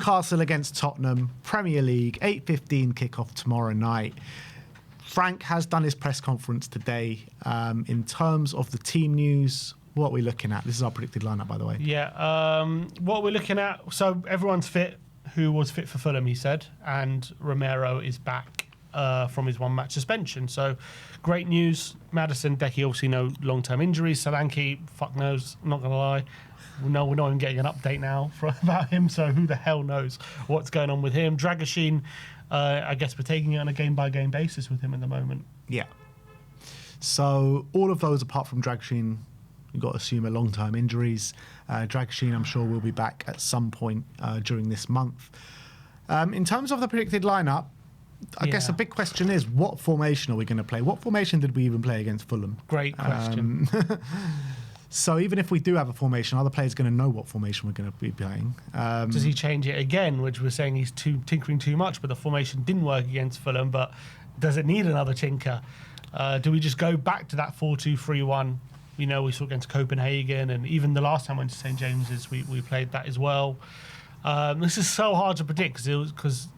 Newcastle against Tottenham, Premier League, 8:15 kickoff tomorrow night. Frank has done his press conference today. In terms of the team news, what are we looking at? This is our predicted lineup, by the way. Yeah, what we're looking at, so everyone's fit who was fit for Fulham, he said, and Romero is back from his one-match suspension. So great news. Maddison, Decky, obviously no long-term injuries. Solanke, fuck knows, I'm not going to lie. We're not even getting an update now about him, so who the hell knows what's going on with him. Dragoshin, I guess we're taking it on a game-by-game basis with him at the moment. Yeah. So all of those, apart from Dragoshin, you've got to assume are long-term injuries. Dragoshin, I'm sure, will be back at some point during this month. In terms of the predicted lineup, I guess a big question is, what formation are we going to play? What formation did we even play against Fulham? Great question. So even if we do have a formation, are the players going to know what formation we're going to be playing? Does he change it again, which we're saying he's tinkering too much, but the formation didn't work against Fulham, but does it need another tinker? Do we just go back to that 4-2-3-1? You know, we saw against Copenhagen, and even the last time we went to St James's, we played that as well. This is so hard to predict because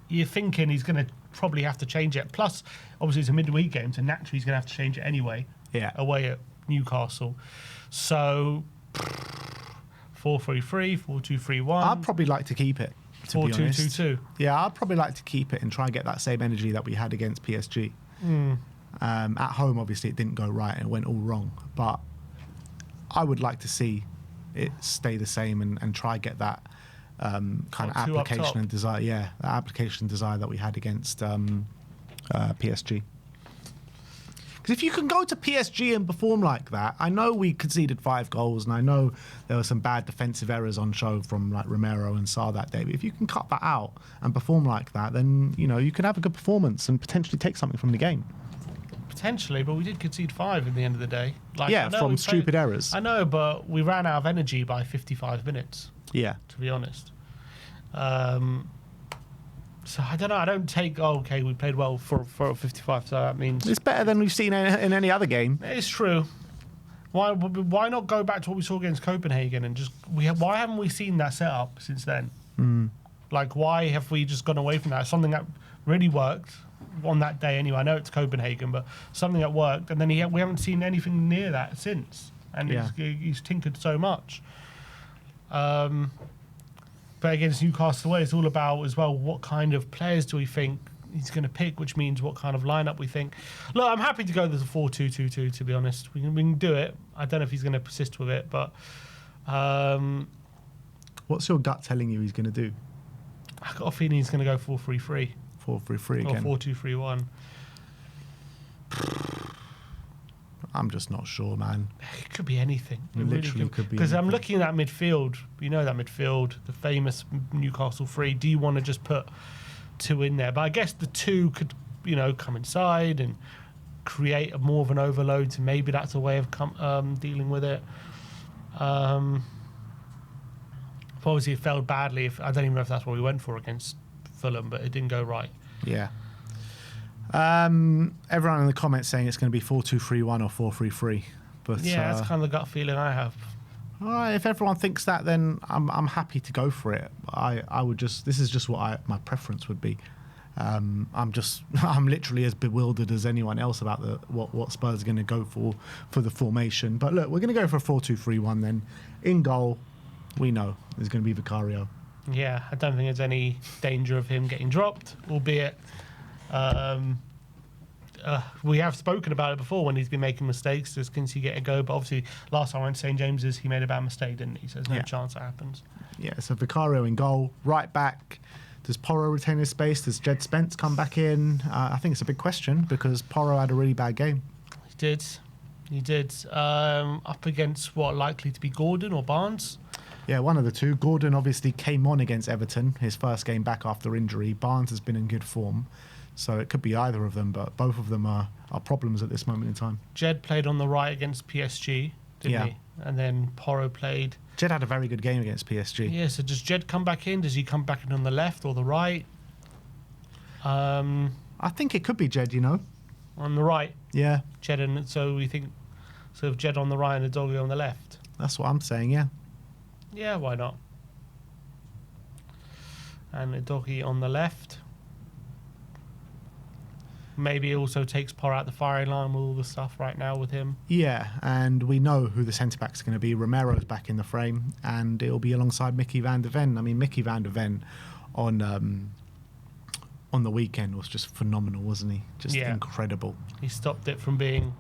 you're thinking he's going to probably have to change it. Plus, obviously, it's a midweek game, so naturally he's going to have to change it anyway. Yeah. Away at Newcastle. So 4-3-3, 4-2-3-1. I'd probably like to keep it, to be honest. 4-2-2-2. Yeah, I'd probably like to keep it and try and get that same energy that we had against PSG. At home, obviously, it didn't go right and it went all wrong. But I would like to see it stay the same and try get that kind of application and desire. Yeah, that application and desire that we had against PSG. Because if you can go to PSG and perform like that, I know we conceded 5 goals, and I know there were some bad defensive errors on show from like Romero and Sarr that day. But if you can cut that out and perform like that, then you can have a good performance and potentially take something from the game. Potentially, but we did concede 5 in the end of the day. From stupid errors. I know, but we ran out of energy by 55 minutes. Yeah, to be honest. So I don't know. I don't take. Oh, okay, we played well for 55. So that means it's better than we've seen in any other game. It's true. Why not go back to what we saw against Copenhagen and just why haven't we seen that setup since then? Like, why have we just gone away from that? Something that really worked on that day anyway. I know it's Copenhagen, but something that worked, and then we haven't seen anything near that since. And he's tinkered so much. But against Newcastle away, it's all about as well what kind of players do we think he's going to pick, which means what kind of lineup we think. Look, I'm happy to go with a 4-2-2-2, to be honest. We can do it. I don't know if he's going to persist with it, but... What's your gut telling you he's going to do? I've got a feeling he's going to go 4-3-3. 4-3-3 again. Or 4-2-3-1. I'm just not sure, man. It could be anything. It literally could be. Because I'm looking at that midfield. You know that midfield, the famous Newcastle 3. Do you want to just put 2 in there? But I guess the 2 could, come inside and create more of an overload. So maybe that's a way of dealing with it. Obviously, it failed badly. I don't even know if that's what we went for against Fulham, but it didn't go right. Yeah. Everyone in the comments saying it's going to be 4-2-3-1 or 4-3-3. But yeah, that's kind of the gut feeling I have. All right, if everyone thinks that, then I'm happy to go for it. I would just, this is just what my preference would be. I'm literally as bewildered as anyone else about what Spurs are going to go for the formation. But look, we're going to go for a 4-2-3-1 then. In goal, we know there's going to be Vicario. Yeah, I don't think there's any danger of him getting dropped, albeit we have spoken about it before when he's been making mistakes. Just can he get a go? But obviously, last time I went to St James's, he made a bad mistake, didn't he? So there's no chance that happens. Yeah, so Vicario in goal. Right back, does Porro retain his space? Does Jed Spence come back in? I think it's a big question because Porro had a really bad game. He did. Up against what, likely to be Gordon or Barnes? Yeah, one of the two. Gordon obviously came on against Everton, his first game back after injury. Barnes has been in good form. So it could be either of them, but both of them are problems at this moment in time. Jed played on the right against PSG, didn't he? And then Porro played... Jed had a very good game against PSG. Yeah, so does Jed come back in? Does he come back in on the left or the right? I think it could be Jed, On the right? Yeah. Jed, and so we think... So Jed on the right and Udogie on the left? That's what I'm saying, yeah. Yeah, why not? and Udogie on the left. Maybe he also takes Parr out the firing line with all the stuff right now with him. Yeah, and we know who the centre-back's going to be. Romero's back in the frame, and it'll be alongside Mickey van der Ven. I mean, Mickey van der Ven on the weekend was just phenomenal, wasn't he? Just incredible. He stopped it from being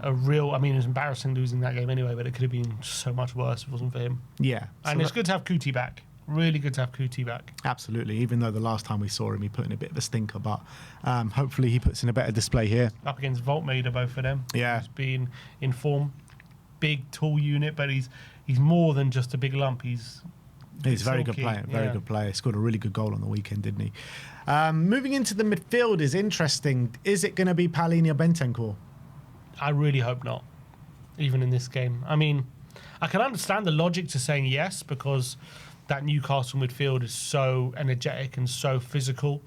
a real... I mean, it was embarrassing losing that game anyway, but it could have been so much worse if it wasn't for him. Yeah. And it's good to have Kuti back. Really good to have Kuti back. Absolutely, even though the last time we saw him, he put in a bit of a stinker, but hopefully he puts in a better display here. Up against Voltmader, both of them. Yeah. He's been in form. Big, tall unit, but he's more than just a big lump. He's a very good player, good player. He scored a really good goal on the weekend, didn't he? Moving into the midfield is interesting. Is it going to be Paulinho or Bentancur? I really hope not, even in this game. I mean, I can understand the logic to saying yes, because that Newcastle midfield is so energetic and so physical.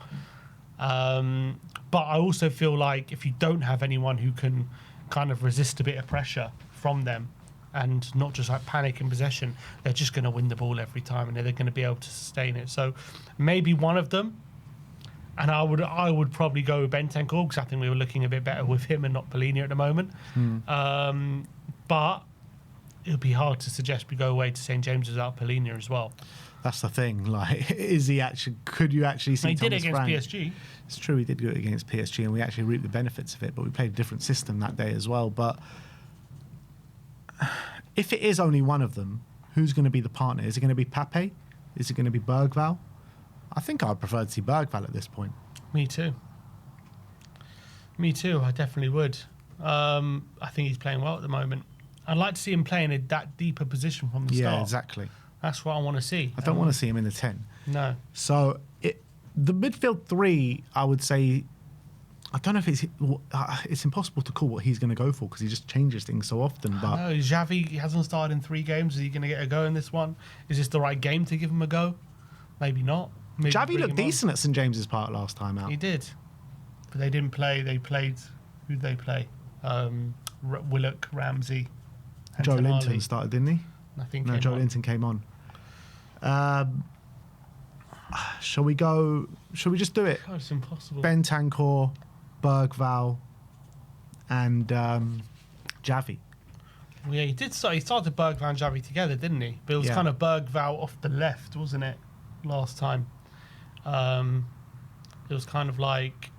But I also feel like if you don't have anyone who can kind of resist a bit of pressure from them and not just like panic in possession, they're just going to win the ball every time and they're going to be able to sustain it. So maybe one of them. And I would probably go with Bentancur, because I think we were looking a bit better with him and not Paulinho at the moment. But it would be hard to suggest we go away to St James's without Paulinho as well. That's the thing. Like, is he actually? Could you actually see? He Thomas did it against Frank? PSG. It's true, he did do it against PSG, and we actually reaped the benefits of it. But we played a different system that day as well. But if it is only one of them, who's going to be the partner? Is it going to be Pape? Is it going to be Bergvall? I think I'd prefer to see Bergvall at this point. Me too. I definitely would. I think he's playing well at the moment. I'd like to see him playing in that deeper position from the start. Yeah, exactly. That's what I want to see. I don't want to see him in the 10. No. So the midfield three, I would say, I don't know if it's impossible to call what he's going to go for, because he just changes things so often. But no, Xavi hasn't started in 3 games. Is he going to get a go in this one? Is this the right game to give him a go? Maybe not. Maybe Xavi looked decent at St James's Park last time out. He did. But they didn't play. They played... Who'd they play? Willock, Ramsey, and Joe Tonali. Linton started, didn't he? I think No, Joe Linton came on. Shall we go? Shall we just do it? God, it's impossible. Bentancur, Bergvall, and Xavi. Well, yeah, he did. He started Bergvall and Xavi together, didn't he? But it was kind of Bergvall off the left, wasn't it? Last time. It was kind of like...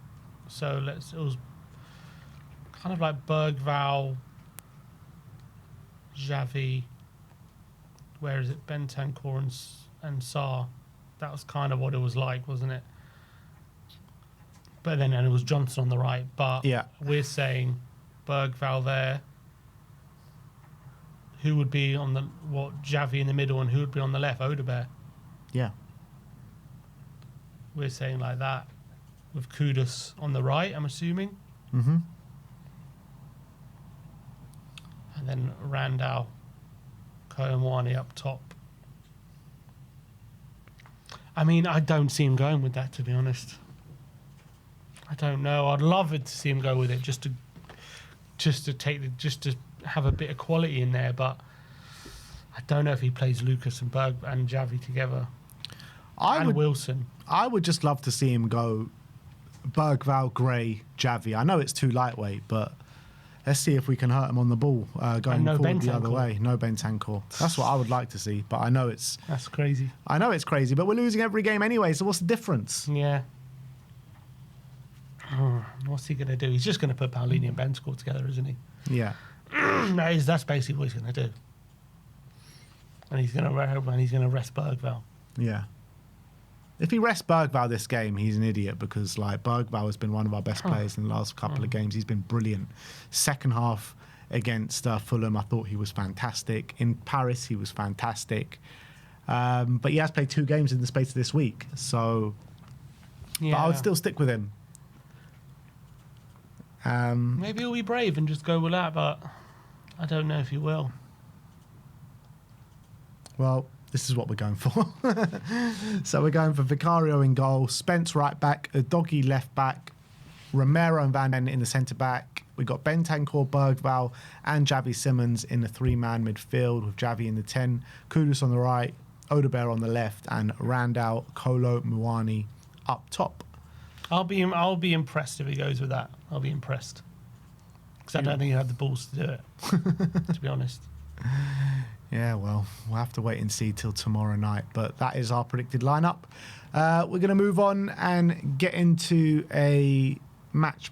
it was kind of like Bergvall, Xavi, where is it? Bentancur and Sarr. That was kind of what it was like, wasn't it? But then, and it was Johnson on the right. But we're saying Bergvall there. Who would be on the Xavi in the middle, and who would be on the left? Odegaard. Yeah. We're saying like that, with Kudus on the right, I'm assuming. Mm-hmm. And then Randall, Koyamwani up top. I mean, I don't see him going with that, to be honest. I don't know. I'd love it to see him go with it, just to have a bit of quality in there. But I don't know if he plays Lucas and Xavi together. Wilson. I would just love to see him go Bergvall, Gray, Xavi. I know it's too lightweight, but let's see if we can hurt him on the ball going forward the other way. No Bentancur. That's what I would like to see, but I know that's crazy. I know it's crazy, but we're losing every game anyway, so what's the difference? Yeah. What's he going to do? He's just going to put Paulinho and Bentancur together, isn't he? Yeah. That's basically what he's going to do. And he's going to rest Bergvall. Yeah. If he rests Bergvall this game, he's an idiot, because like Bergvall has been one of our best players in the last couple of games. He's been brilliant. Second half against Fulham, I thought he was fantastic. In Paris, he was fantastic. But he has played 2 games in the space of this week, so but I would still stick with him. Maybe he'll be brave and just go with that, but I don't know if he will. Well, this is what we're going for. So we're going for Vicario in goal, Spence right back, Udogie left back, Romero and Van Den in the centre back. We got Bentancur, Bergvall, and Xavi Simons in the 3-man midfield with Xavi in the 10, Kudus on the right, Odebear on the left, and Randall, Kolo, Muani up top. I'll be impressed if he goes with that. I'll be impressed. Because I don't think he had the balls to do it, to be honest. Yeah, well, we'll have to wait and see till tomorrow night. But that is our predicted lineup. We're going to move on and get into a match